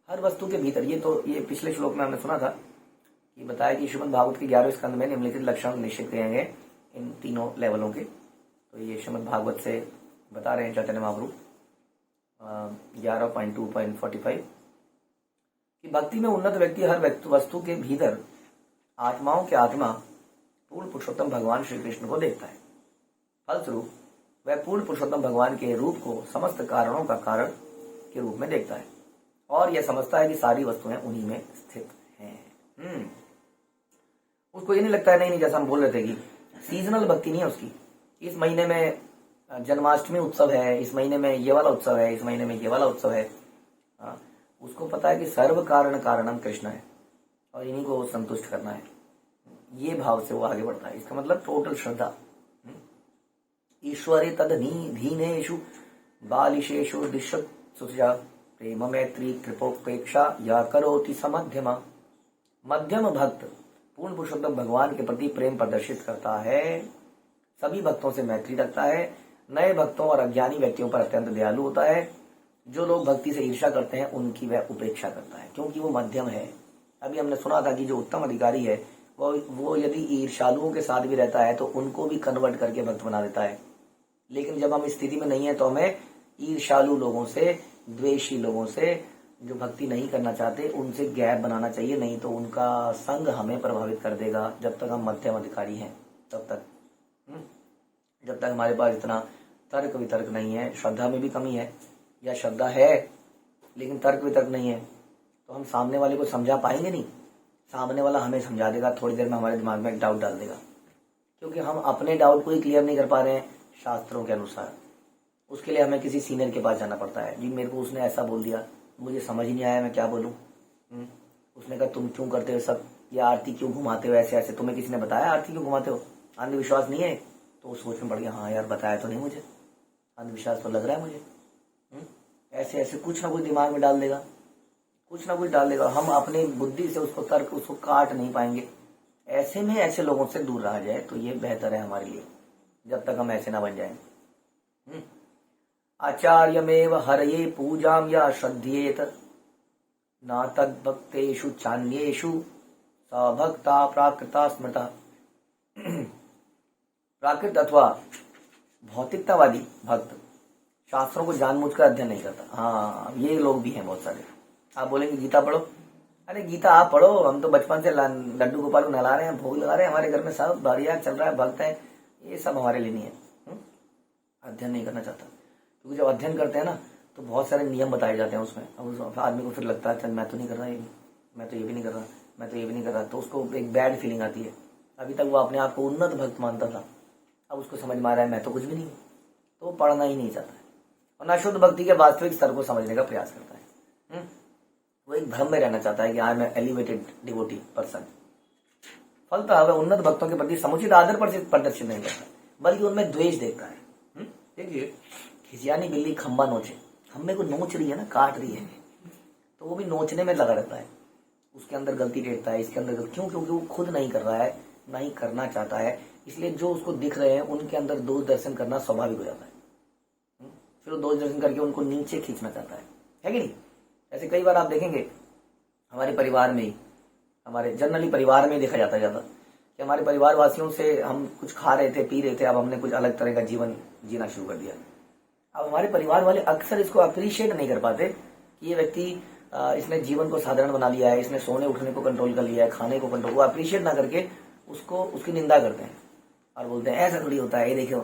हर वस्तु के भीतर, ये पिछले श्लोक में हमने सुना था कि बताया कि श्रीमद् भागवत के 11वें स्कंद में निम्नलिखित लक्षण निश्चित किए गए इन तीनों लेवलों के। तो ये श्रीमद् भागवत से बता रहे हैं चैतन्य महाप्रभु 11.2.45 कि भक्ति में उन्नत व्यक्ति हर वस्तु के भीतर आत्माओं के आत्मा पूर्ण पुरुषोत्तम भगवान श्री कृष्ण को देखता है। फलस्वरूप वह पूर्ण पुरुषोत्तम भगवान के रूप को समस्त कारणों का कारण के रूप में देखता है और यह समझता है कि सारी वस्तुएं उन्हीं में स्थित हैं। उसको ये नहीं लगता है, नहीं जैसा हम बोल रहे थे कि सीजनल भक्ति नहीं है उसकी। इस महीने में जन्माष्टमी उत्सव है, इस महीने में ये वाला उत्सव है, इस महीने में ये वाला उत्सव है। उसको पता है कि सर्व कारण कारणम कृष्ण है और इन्हीं को संतुष्ट करना है। ये भाव से वो आगे बढ़ता है। इसका मतलब टोटल श्रद्धा। ईश्वरे तदधीनेषु बालिशेषु दिशत्सु प्रेम मैत्री कृपोपेक्षा या करोति समध्यमा। मध्यम भक्त पूर्ण पुरुषोत्तम भगवान के प्रति प्रेम प्रदर्शित करता है, सभी भक्तों से मैत्री रखता है, नए भक्तों और अज्ञानी व्यक्तियों पर अत्यंत दयालु होता है। जो लोग भक्ति से ईर्ष्या करते हैं उनकी वह उपेक्षा करता है, क्योंकि वो मध्यम है। अभी हमने सुना था कि जो उत्तम अधिकारी है वो यदि ईर्ष्यालुओं के साथ भी रहता है तो उनको भी कन्वर्ट करके भक्त बना देता है। लेकिन जब हम इस स्थिति में नहीं है तो हमें ईर्ष्यालु लोगों से, द्वेषी लोगों से, जो भक्ति नहीं करना चाहते उनसे गैप बनाना चाहिए, नहीं तो उनका संग हमें प्रभावित कर देगा। जब तक हम मध्यम अधिकारी हैं तब तक, जब तक हमारे पास इतना तर्क वितर्क नहीं है, श्रद्धा में भी कमी है या श्रद्धा है लेकिन तर्क वितर्क नहीं है, तो हम सामने वाले को समझा पाएंगे नहीं। सामने वाला हमें समझा देगा, थोड़ी देर में हमारे दिमाग में एक डाउट डाल देगा, क्योंकि हम अपने डाउट को ही क्लियर नहीं कर पा रहे हैं शास्त्रों के अनुसार। उसके लिए हमें किसी सीनियर के पास जाना पड़ता है। जी मेरे को उसने ऐसा बोल दिया, मुझे समझ ही नहीं आया, मैं क्या बोलूं। उसने कहा तुम क्यों करते हो सब, ये आरती क्यों घुमाते हो ऐसे ऐसे, तुम्हें किसी ने बताया आरती क्यों घुमाते हो, अंधविश्वास नहीं है? तो सोच में पड़ गया, हाँ यार बताया तो नहीं मुझे, अंधविश्वास तो लग रहा है मुझे। ऐसे ऐसे कुछ ना कुछ दिमाग में डाल देगा, कुछ ना कुछ डाल देगा। हम अपनी बुद्धि से उसको तर्क उसको काट नहीं पाएंगे। ऐसे में ऐसे लोगों से दूर रहा जाए तो ये बेहतर है हमारे लिए, जब तक हम ऐसे ना बन जाए। आचार्यमेव हरये पूजाम या श्रद्धेत न तद्भक्तेषु चान्येषु सभक्ता प्राकृता स्मृता। प्राकृत अथवा भौतिकतावादी भक्त शास्त्रों को जानबूझकर अध्ययन नहीं करता। हाँ, ये लोग भी हैं बहुत सारे। आप बोलेंगे गीता पढ़ो, अरे गीता आप पढ़ो, हम तो बचपन से लड्डू गोपाल को नहला रहे हैं, भोग लगा रहे हैं, हमारे घर में सब बढ़िया चल रहा है, भक्त है, ये सब हमारे लिए नहीं है। अध्ययन नहीं करना चाहता, क्योंकि जब अध्ययन करते हैं ना तो बहुत सारे नियम बताए जाते हैं उसमें। अब उस आदमी को फिर लगता है चल मैं तो नहीं कर रहा, ये मैं तो ये भी नहीं कर रहा, मैं तो ये भी नहीं कर रहा, तो उसको एक बैड फीलिंग आती है। अभी तक वो अपने आप को उन्नत भक्त मानता था, अब उसको समझ में आ रहा है मैं तो कुछ भी नहीं हूँ, तो वो पढ़ना ही नहीं चाहता है और ना शुद्ध भक्ति के वास्तविक स्तर को समझने का प्रयास करता है। वो एक भ्रम में रहना चाहता है कि I am elevated devotee person. फलतः वह उन्नत भक्तों के प्रति समुचित आदर प्रदर्शित नहीं करता, बल्कि उनमें द्वेष देखता है। देखिए खिसियानी बिल्ली खंबा नोचे, खंबे को नोच रही है ना, काट रही है, तो वो भी नोचने में लगा रहता है। उसके अंदर गलती देखता है, इसके अंदर क्यों? क्योंकि वो खुद नहीं कर रहा है, नहीं करना चाहता है, इसलिए जो उसको दिख रहे हैं उनके अंदर दोष दर्शन करना स्वाभाविक हो जाता है। फिर वो दोष दर्शन करके उनको नीचे खींचना चाहता है कि नहीं? ऐसे कई बार आप देखेंगे हमारे परिवार में ही, हमारे जनरली परिवार में ही देखा जाता है ज़्यादा कि हमारे परिवार वासियों से हम कुछ खा रहे थे, पी रहे थे, अब हमने कुछ अलग तरह का जीवन जीना शुरू कर दिया। अब हमारे परिवार वाले अक्सर इसको अप्रिशिएट नहीं कर पाते कि ये व्यक्ति इसने जीवन को साधारण बना लिया है, इसने सोने उठने को कंट्रोल कर लिया है, खाने को कंट्रोल, वो अप्रिशिएट ना करके उसको उसकी निंदा करते हैं और बोलते हैं ऐसा थोड़ी होता है, ये देखो।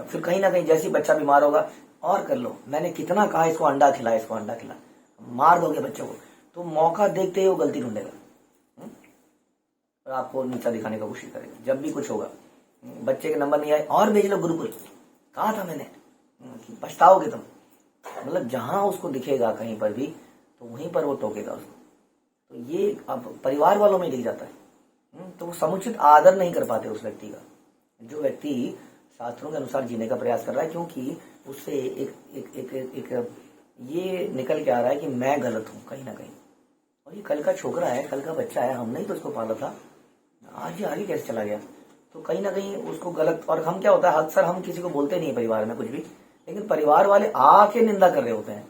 फिर कहीं ना कहीं जैसे बच्चा बीमार होगा, और कर लो, मैंने कितना कहा इसको अंडा खिला, इसको अंडा खिला, मार दोगे बच्चों को, तो मौका देखते ही वो गलती ढूंढेगा और आपको नीचा दिखाने का कोशिश करेगा। जब भी कुछ होगा, बच्चे के नंबर नहीं आए और भेज लो गुरुकुल, कहा था मैंने, पछताओगे तुम। मतलब जहां उसको दिखेगा कहीं पर भी तो वहीं पर वो टोकेगा उसको। तो ये अब परिवार वालों में दिख जाता है। तो वो समुचित आदर नहीं कर पाते उस व्यक्ति का, जो व्यक्ति शास्त्रों के अनुसार जीने का प्रयास कर रहा है, क्योंकि उससे एक ये निकल के आ रहा है कि मैं गलत हूं कहीं ना कहीं, और ये कल का छोकरा है, कल का बच्चा है, हमने ही तो उसको पाला था, आज ये आगे कैसे चला गया। तो कहीं ना कहीं उसको गलत, और हम क्या होता है अक्सर हम किसी को बोलते नहीं परिवार में कुछ भी, लेकिन परिवार वाले आके निंदा कर रहे होते हैं,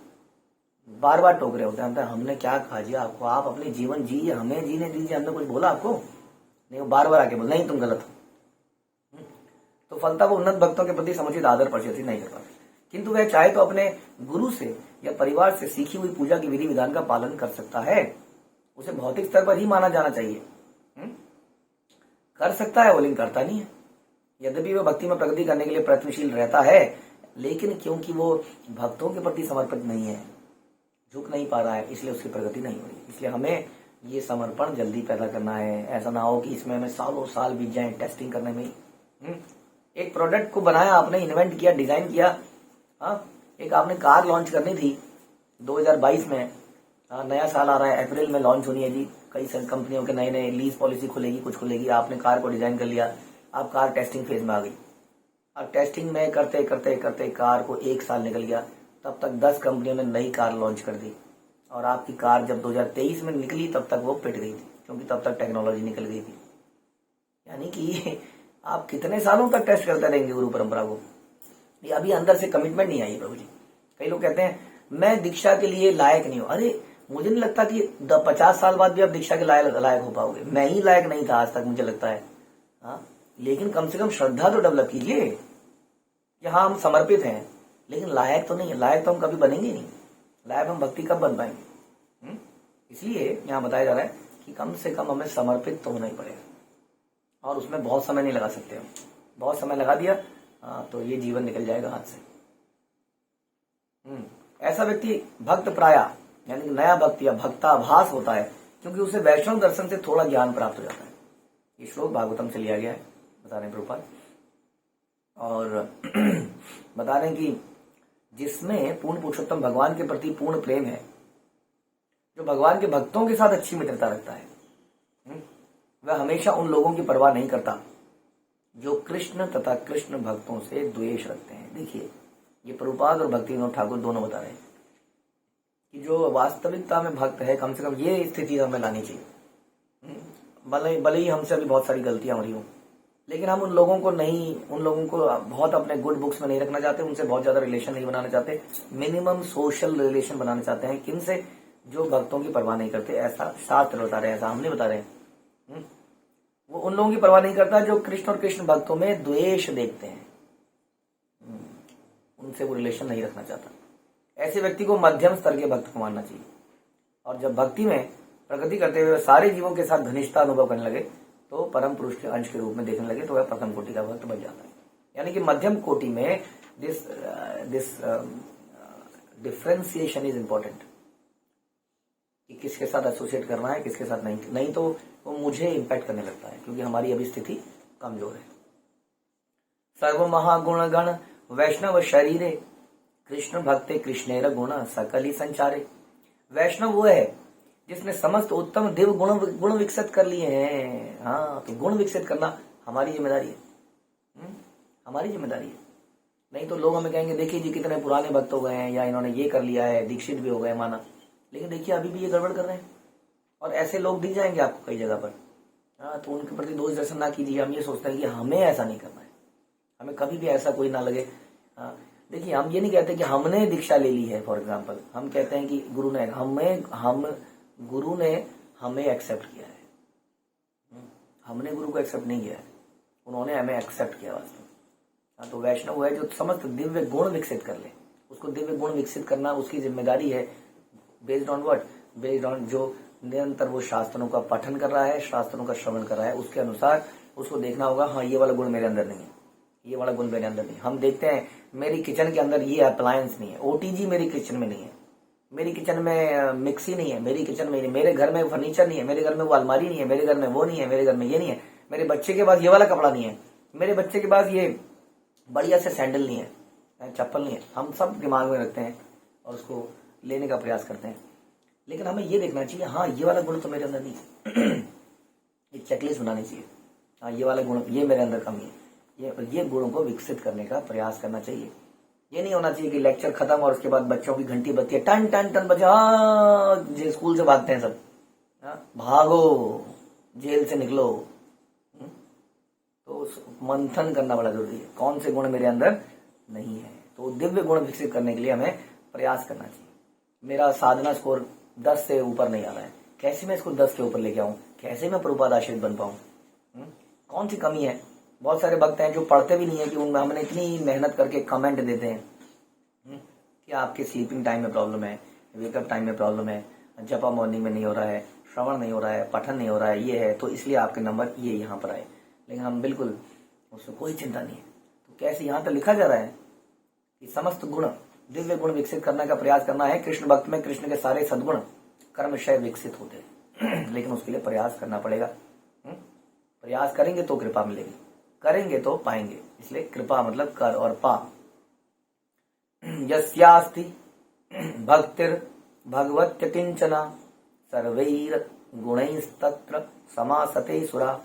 बार बार टोक रहे होते हैं, हमने क्या कहा जी आपको, आप अपने जीवन जिए, हमें जीने दीजिए, हमने कुछ बोला आपको नहीं। वो बार बार आके बोल नहीं तुम गलत हो। तो फलता वो उन्नत भक्तों के प्रति समुचित आदर प्रदर्शित नहीं कर पाते, किंतु वह चाहे तो अपने गुरु से या परिवार से सीखी हुई पूजा की विधि विधान का पालन कर सकता है। उसे भौतिक स्तर पर ही माना जाना चाहिए। कर सकता है वो, लेकिन करता नहीं है। यद्यपि वह भक्ति में प्रगति करने के लिए प्रयत्नशील रहता है, लेकिन क्योंकि वो भक्तों के प्रति समर्पित नहीं है, झुक नहीं पा रहा है, इसलिए उसकी प्रगति नहीं हो रही। इसलिए हमें ये समर्पण जल्दी पैदा करना है। ऐसा ना हो कि इसमें हमें सालों साल बीत जाए टेस्टिंग करने में। एक प्रोडक्ट को बनाया आपने, इन्वेंट किया, डिजाइन किया, एक आपने कार लॉन्च करनी थी 2022 में, नया साल आ रहा है, अप्रैल में लॉन्च होनी है जी, कई सारी कंपनियों के नए नए लीज पॉलिसी खुलेगी, कुछ खुलेगी, आपने कार को डिजाइन कर लिया, अब कार टेस्टिंग फेज में आ गई। अब टेस्टिंग में करते करते करते कार को 1 साल निकल गया, तब तक 10 कंपनियों ने नई कार लॉन्च कर दी, और आपकी कार जब 2023 में निकली तब तक वो पिट गई थी, क्योंकि तब तक टेक्नोलॉजी निकल गई थी। यानी कि आप कितने सालों तक टेस्ट करते रहेंगे गुरु परंपरा को, ये अभी अंदर से कमिटमेंट नहीं आई प्रभु जी। कई लोग कहते हैं मैं दीक्षा के लिए लायक नहीं हूं। अरे मुझे नहीं लगता कि 50 साल बाद भी आप दीक्षा के लायक हो पाओगे। मैं ही लायक नहीं था आज तक, मुझे लगता है। लेकिन कम से कम श्रद्धा तो डेवलप कीजिए कि हाँ हम समर्पित हैं, लेकिन लायक तो नहीं है। लायक तो हम कभी बनेंगे नहीं, लायक हम भक्ति कब बन पाएंगे। इसलिए यहाँ बताया जा रहा है कि कम से कम हमें समर्पित तो होना ही पड़ेगा, और उसमें बहुत समय नहीं लगा सकते हम। बहुत समय लगा दिया तो ये जीवन निकल जाएगा हाथ से। ऐसा व्यक्ति भक्त प्राया यानी नया भक्त या भक्ताभास होता है, क्योंकि उसे वैष्णव दर्शन से थोड़ा ज्ञान प्राप्त हो जाता है। ये श्लोक भागवतम से लिया गया है, बता रहे हैं प्रभुपाद, और बता रहे हैं कि जिसमें पूर्ण पुरुषोत्तम भगवान के प्रति पूर्ण प्रेम है, जो भगवान के भक्तों के साथ अच्छी मित्रता रखता है, वह हमेशा उन लोगों की परवाह नहीं करता जो कृष्ण तथा कृष्ण भक्तों से द्वेष रखते हैं। देखिए ये प्रभुपाद और भक्ति विनोद ठाकुर दोनों बता रहे हैं कि जो वास्तविकता में भक्त है, कम से कम ये स्थिति हमें लानी चाहिए। भले ही हमसे अभी बहुत सारी गलतियां हो रही हो, लेकिन हम उन लोगों को बहुत अपने गुड बुक्स में नहीं रखना चाहते, उनसे बहुत ज्यादा रिलेशन नहीं बनाना चाहते। मिनिमम सोशल रिलेशन बनाना चाहते हैं। किनसे? जो भक्तों की परवाह नहीं करते। ऐसा शास्त्र बता रहे हैं, ऐसा हम नहीं बता रहे हैं। वो उन लोगों की परवाह नहीं करता जो कृष्ण और कृष्ण भक्तों में द्वेष देखते हैं, उनसे वो रिलेशन नहीं रखना चाहता। ऐसे व्यक्ति को मध्यम स्तर के भक्त को मानना चाहिए, और जब भक्ति में प्रगति करते हुए सारे जीवों के साथ घनिष्ठता अनुभव करने लगे तो परम पुरुष के अंश के रूप में देखने लगे तो वह प्रथम कोटि का भक्त बन जाता है। यानी कि मध्यम कोटि में दिस डिफरेंशिएशन इज इंपॉर्टेंट, कि किसके साथ एसोसिएट करना है, किसके साथ नहीं तो वो मुझे इम्पैक्ट करने लगता है, क्योंकि हमारी अभी स्थिति कमजोर है। सर्व महागुण गण वैष्णव शरीरे कृष्ण भक्ते कृष्णेर गुण सकल ही संचारे। वैष्णव वो है जिसने समस्त उत्तम दिव्य गुण विकसित कर लिए हैं। हाँ, तो गुण विकसित करना हमारी जिम्मेदारी है, हमारी जिम्मेदारी है। नहीं तो लोग हमें कहेंगे देखिए जी कितने पुराने भक्त हो गए हैं, या इन्होंने ये कर लिया है, दीक्षित भी हो गए माना, लेकिन देखिए अभी भी ये गड़बड़ कर रहे हैं। और ऐसे लोग दिख जाएंगे आपको कई जगह पर, हाँ, तो उनके प्रति दोष दर्शन ना कीजिए। हम ये सोचते हैं कि हमें ऐसा नहीं करना है, हमें कभी भी ऐसा कोई ना लगे। हाँ, देखिए हम ये नहीं कहते कि हमने दीक्षा ले ली है। फॉर एग्जाम्पल हम कहते हैं कि गुरु ने गुरु ने हमें एक्सेप्ट किया है। हमने गुरु को एक्सेप्ट नहीं किया है, उन्होंने हमें एक्सेप्ट किया वास्तव में। हाँ, तो वैष्णव वो है जो समस्त दिव्य गुण विकसित कर ले। उसको दिव्य गुण विकसित करना उसकी जिम्मेदारी है। Based on what? Based on जो निरंतर वो शास्त्रों का पठन कर रहा है, शास्त्रों का श्रवण कर रहा है, उसके अनुसार उसको देखना होगा, हाँ ये वाला गुण मेरे अंदर नहीं है, ये वाला गुण मेरे अंदर नहीं। हम देखते हैं मेरी किचन के अंदर ये अप्लायंस नहीं है, ओटीजी मेरी किचन में नहीं है, मेरी किचन में मिक्सी नहीं है, मेरी किचन में नहीं, मेरे घर में फर्नीचर नहीं है, मेरे घर में वो अलमारी नहीं है, मेरे घर में वो नहीं है, मेरे घर में ये नहीं है, मेरे बच्चे के पास ये वाला कपड़ा नहीं है, मेरे बच्चे के पास ये बढ़िया से सैंडल नहीं है, चप्पल नहीं है। हम सब दिमाग में रखते हैं और उसको लेने का प्रयास करते हैं, लेकिन हमें ये देखना चाहिए, हाँ ये वाला गुण तो मेरे अंदर नहीं है। एक चेकलिस्ट बनानी चाहिए, हाँ ये वाला गुण, ये मेरे अंदर कमी है, ये गुणों को विकसित करने का प्रयास करना चाहिए। ये नहीं होना चाहिए कि लेक्चर खत्म और उसके बाद बच्चों की घंटी बजती है, टन टन टन बजा, स्कूल से भागते हैं सब, भागो जेल से निकलो। तो मंथन करना बड़ा जरूरी है, कौन से गुण मेरे अंदर नहीं है। तो दिव्य गुण विकसित करने के लिए हमें प्रयास करना चाहिए। मेरा साधना स्कोर 10 से ऊपर नहीं आ रहा है, कैसे मैं इसको 10 के ऊपर लेके आऊं, कैसे मैं प्रभुपाद आश्रित बन पाऊं, कौन सी कमी है। बहुत सारे भक्त हैं जो पढ़ते भी नहीं है कि उनमें हमने इतनी मेहनत करके कमेंट देते हैं कि आपके स्लीपिंग टाइम में प्रॉब्लम है, वेकअप टाइम में प्रॉब्लम है, जपा मॉर्निंग में नहीं हो रहा है, श्रवण नहीं हो रहा है, पठन नहीं हो रहा है, ये है तो इसलिए आपके नंबर ये यहाँ पर आए। लेकिन हम बिल्कुल उसमें कोई चिंता नहीं है। तो कैसे यहाँ तो लिखा जा रहा है कि समस्त गुण दिव्य गुण विकसित करने का प्रयास करना है। कृष्ण भक्त में कृष्ण के सारे सद्गुण कर्मशय विकसित होते हैं, लेकिन उसके लिए प्रयास करना पड़ेगा। प्रयास करेंगे तो कृपा मिलेगी, करेंगे तो पाएंगे। इसलिए कृपा मतलब कर और पा। यस्यास्ति भक्तिर भगवत्य किंचना सर्वैर गुणैस्तत्र समासते सुरा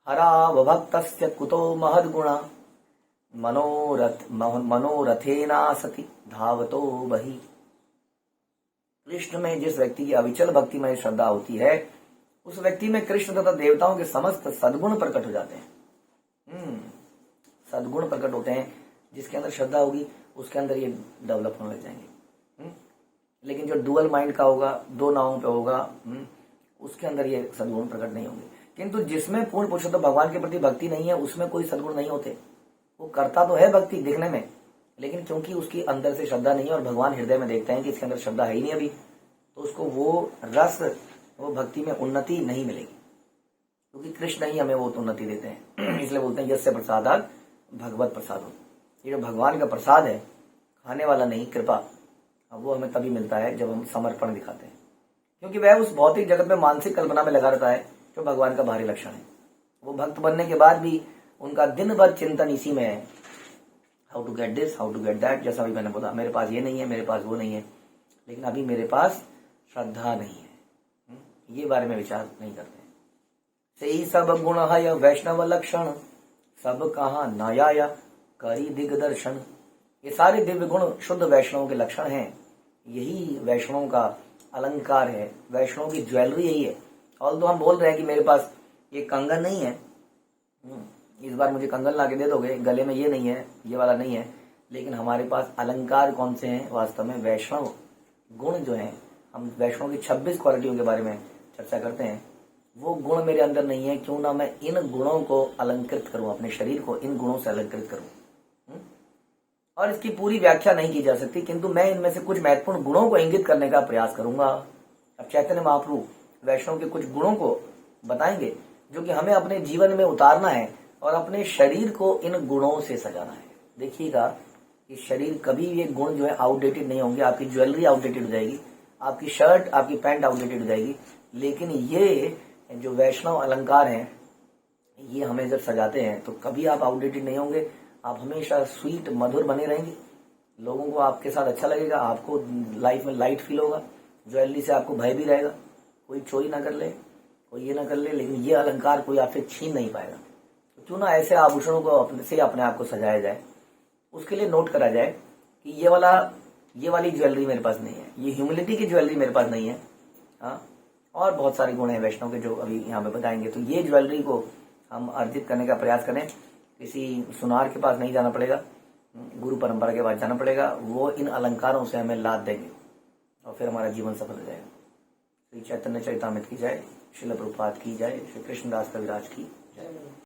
हरावभक्तस्य कुतो महद्गुणा मनोरथेनासति धावतो बहि। कृष्ण में जिस व्यक्ति की अविचल भक्ति में श्रद्धा होती है, उस व्यक्ति में कृष्ण तथा देवताओं के समस्त सद्गुण प्रकट हो जाते हैं। सद्गुण प्रकट होते हैं, जिसके अंदर श्रद्धा होगी उसके अंदर ये डेवलप होने लग जाएंगे। लेकिन जो डुअल माइंड का होगा, दो नावों पे होगा, उसके अंदर ये सद्गुण प्रकट नहीं होंगे। किंतु जिसमें पूर्ण पुरुषोत्तम भगवान के प्रति भक्ति नहीं है, उसमें कोई सद्गुण नहीं होते। वो करता तो है भक्ति दिखने में, लेकिन क्योंकि उसकी अंदर से श्रद्धा नहीं है और भगवान हृदय में देखते हैं कि इसके अंदर श्रद्धा है ही नहीं अभी, तो उसको वो रस, वो भक्ति में उन्नति नहीं मिलेगी, क्योंकि कृष्ण ही हमें वो उन्नति देते हैं। इसलिए बोलते हैं यस्य प्रसादात् भगवत प्रसादो। ये जो भगवान का प्रसाद है, खाने वाला नहीं, कृपा, वो हमें तभी मिलता है जब हम समर्पण दिखाते हैं, क्योंकि वह उस भौतिक जगत में मानसिक कल्पना में लगा रहता है, जो भगवान का बाहरी लक्षण है। वो भक्त बनने के बाद भी उनका दिन भर चिंतन इसी में है, how to get this, how to get that. जैसा भी मैंने बोला, मेरे पास ये नहीं है, मेरे पास वो नहीं है, लेकिन अभी मेरे पास श्रद्धा नहीं है, ये बारे में विचार नहीं करते। सही सब गुण है वैष्णव लक्षण, सब कहा नया करी दिग्दर्शन। ये सारे दिव्य गुण शुद्ध वैष्णव के लक्षण हैं, यही वैष्णव का अलंकार है, वैष्णव की ज्वेलरी यही है। और तो हम बोल रहे हैं कि मेरे पास ये कंगन नहीं है, इस बार मुझे कंगन ला के दे दोगे, गले में ये नहीं है, ये वाला नहीं है, लेकिन हमारे पास अलंकार कौन से हैं? वास्तव में वैष्णव गुण जो हैं, हम वैष्णव की 26 क्वालिटियों के बारे में चर्चा करते हैं, वो गुण मेरे अंदर नहीं है। क्यों ना मैं इन गुणों को अलंकृत करूं, अपने शरीर को इन गुणों से अलंकृत करूं। और इसकी पूरी व्याख्या नहीं की जा सकती, किंतु मैं इनमें से कुछ महत्वपूर्ण गुणों को इंगित करने का प्रयास करूंगा। अब चैतन्य महाप्रभु वैष्णव के कुछ गुणों को बताएंगे, जो कि हमें अपने जीवन में उतारना है और अपने शरीर को इन गुणों से सजाना है। देखिएगा कि शरीर कभी ये गुण जो है आउटडेटेड नहीं होंगे। आपकी ज्वेलरी आउटडेटेड हो जाएगी, आपकी शर्ट, आपकी पैंट आउटडेटेड हो जाएगी, लेकिन ये जो वैष्णव अलंकार हैं, ये हमें जब सजाते हैं तो कभी आप आउटडेटेड नहीं होंगे। आप हमेशा स्वीट, मधुर बने रहेंगे, लोगों को आपके साथ अच्छा लगेगा, आपको लाइफ में लाइट फील होगा, ज्वेलरी से आपको भय भी रहेगा, कोई चोरी ना कर ले, कोई ये ना कर ले, लेकिन ये अलंकार कोई आपसे छीन नहीं पाएगा। तो क्यों ना ऐसे आभूषणों को अपने आप को सजाया जाए। उसके लिए नोट करा जाए कि ये वाली ज्वेलरी मेरे पास नहीं है, ये ह्यूमिलिटी की ज्वेलरी मेरे पास नहीं है, हाँ, और बहुत सारे गुण हैं वैष्णव के जो अभी यहाँ पे बताएंगे। तो ये ज्वेलरी को हम अर्जित करने का प्रयास करें। किसी सुनार के पास नहीं जाना पड़ेगा, गुरु परंपरा के पास जाना पड़ेगा। वो इन अलंकारों से हमें लाभ देंगे और फिर हमारा जीवन सफल हो जाएगा। श्री चैतन्य चरितामृत की जय, श्रील प्रभुपाद की जय, श्री कृष्णदास कविराज की जय।